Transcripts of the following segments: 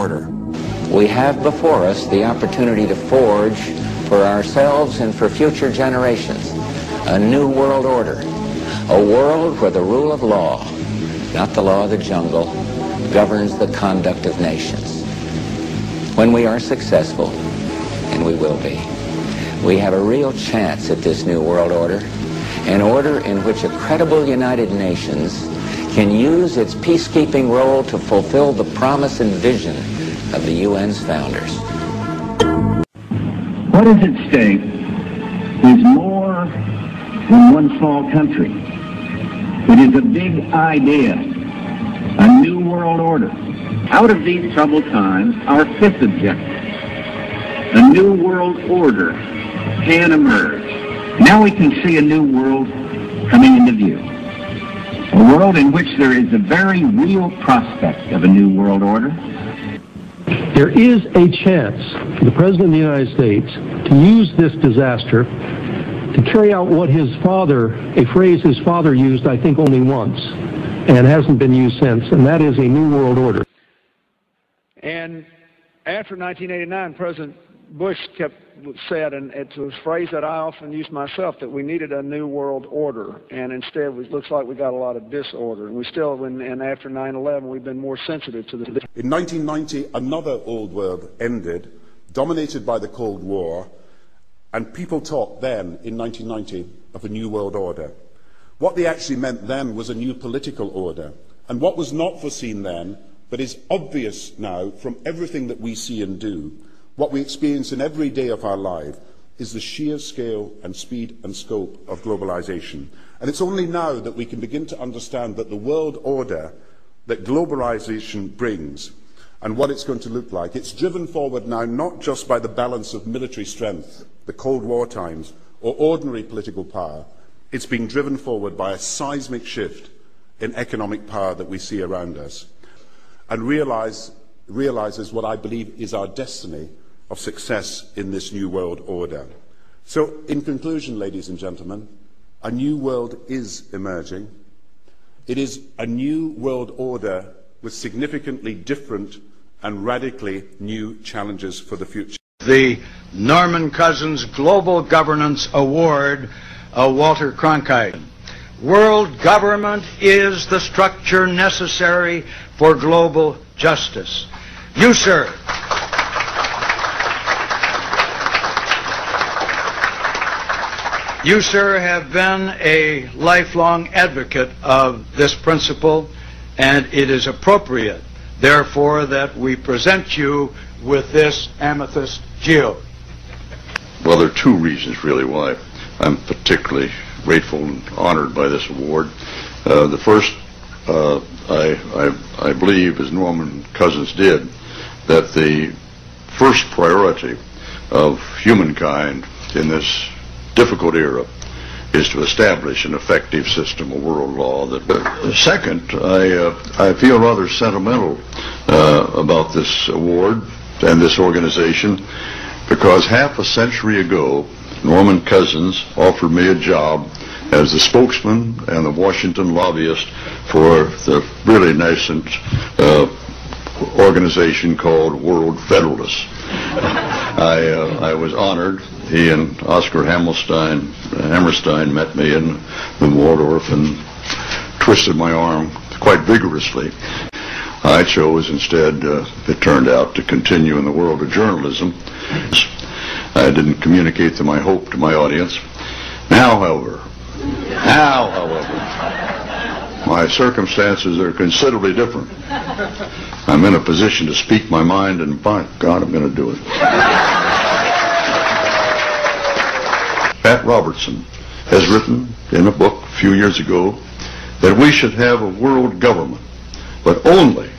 order. We have before us the opportunity to forge for ourselves and for future generations a new world order, a world where the rule of law, not the law of the jungle, governs the conduct of nations. When we are successful, and we will be, we have a real chance at this new world order, an order in which a credible United Nations can use its peacekeeping role to fulfill the promise and vision of the UN's founders. What is at stake is more than one small country. It is a big idea, a new world order. Out of these troubled times, our fifth objective, a new world order, can emerge. Now we can see a new world coming into view. A world in which there is a very real prospect of a new world order. There is a chance for the President of the United States to use this disaster to carry out what his father, a phrase his father used, I think, only once, and hasn't been used since, and that is a new world order. And after 1989, President Bush said, and it's a phrase that I often use myself, that we needed a new world order, and instead it looks like we got a lot of disorder. And we still, and after 9/11, we've been more sensitive to the. In 1990, another old world ended, dominated by the Cold War, and people talked then, in 1990, of a new world order. What they actually meant then was a new political order, and what was not foreseen then, but is obvious now from everything that we see and do, what we experience in every day of our life, is the sheer scale and speed and scope of globalization. And it's only now that we can begin to understand that the world order that globalization brings and what it's going to look like, it's driven forward now not just by the balance of military strength, the Cold War times, or ordinary political power. It's being driven forward by a seismic shift in economic power that we see around us, and realizes what I believe is our destiny of success in this new world order. So, in conclusion, ladies and gentlemen, a new world is emerging. It is a new world order with significantly different and radically new challenges for the future. The Norman Cousins Global Governance Award, Walter Cronkite. World government is the structure necessary for global justice. You, sir, have been a lifelong advocate of this principle, and it is appropriate, therefore, that we present you with this amethyst geode. Well, there are two reasons, really, why I'm particularly grateful and honored by this award. The first, I believe, as Norman Cousins did, that the first priority of humankind in this difficult era is to establish an effective system of world law. Second, I feel rather sentimental about this award and this organization, because half a century ago, Norman Cousins offered me a job as the spokesman and the Washington lobbyist for the really nascent organization called World Federalists. I was honored. He and Oscar Hammerstein met me in the Waldorf and twisted my arm quite vigorously. I chose instead, it turned out, to continue in the world of journalism. I didn't communicate my hope to my audience. Now, however, my circumstances are considerably different. I'm in a position to speak my mind, and by God, I'm going to do it. Pat Robertson has written in a book a few years ago that we should have a world government, but only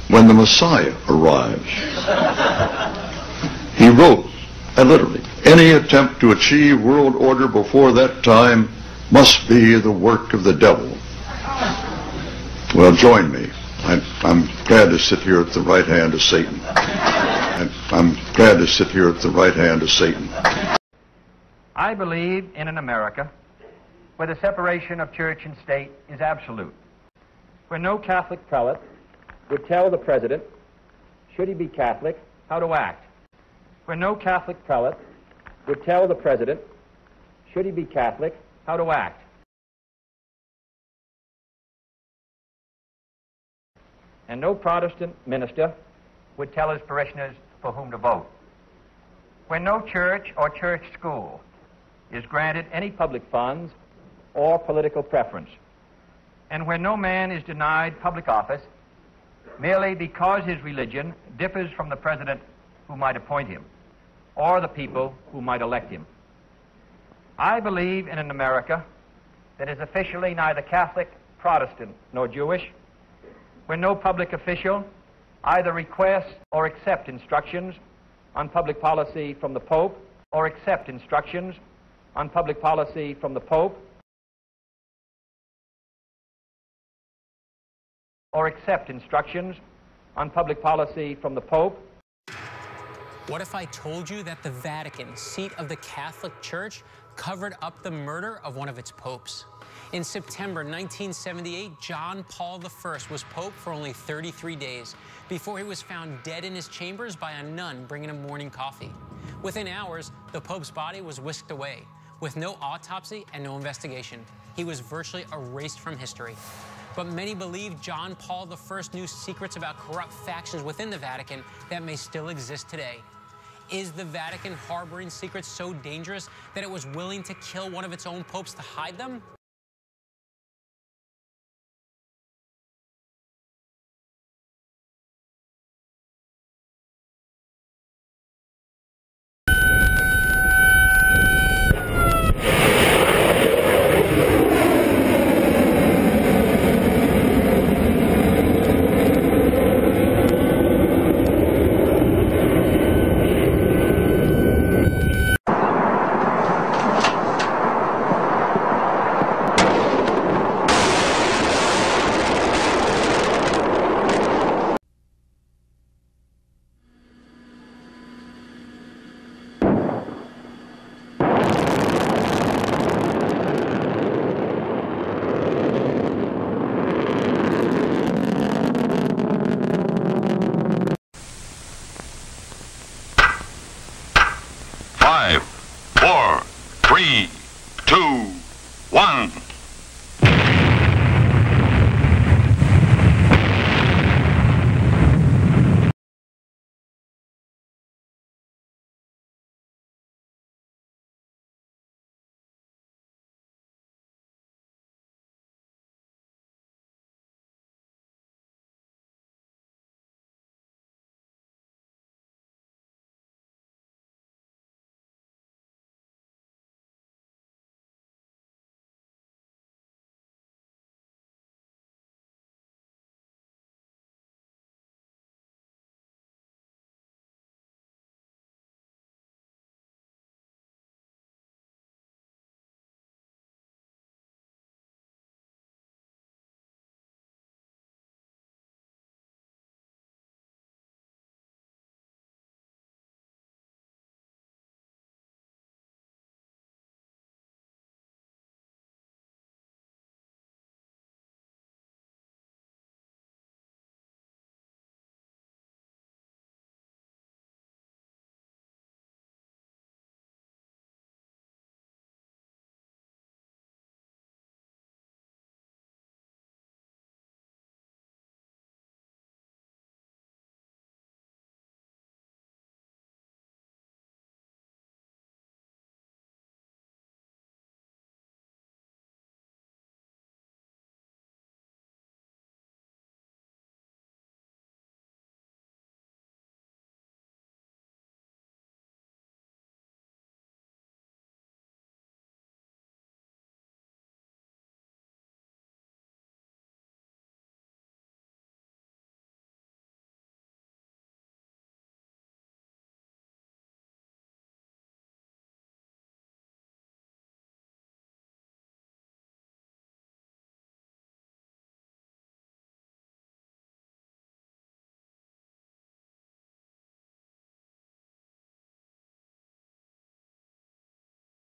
when the Messiah arrives. He wrote, and literally, any attempt to achieve world order before that time must be the work of the devil. Well, join me. I'm glad to sit here at the right hand of Satan. I'm glad to sit here at the right hand of Satan. I believe in an America where the separation of church and state is absolute, where no Catholic prelate would tell the president, should he be Catholic, how to act. Where no Catholic prelate would tell the President, should he be Catholic, how to act. And no Protestant minister would tell his parishioners for whom to vote. Where no church or church school is granted any public funds or political preference, and where no man is denied public office merely because his religion differs from the president who might appoint him or the people who might elect him. I believe in an America that is officially neither Catholic, Protestant, nor Jewish, where no public official either requests or accepts instructions on public policy from the Pope, or accept instructions on public policy from the Pope, or accept instructions on public policy from the Pope. What if I told you that the Vatican, seat of the Catholic Church, covered up the murder of one of its popes? In September 1978, John Paul I was pope for only 33 days before he was found dead in his chambers by a nun bringing him morning coffee. Within hours, the pope's body was whisked away with no autopsy and no investigation. He was virtually erased from history. But many believe John Paul I knew secrets about corrupt factions within the Vatican that may still exist today. Is the Vatican harboring secrets so dangerous that it was willing to kill one of its own popes to hide them? Five, 4, 3, 2, 1.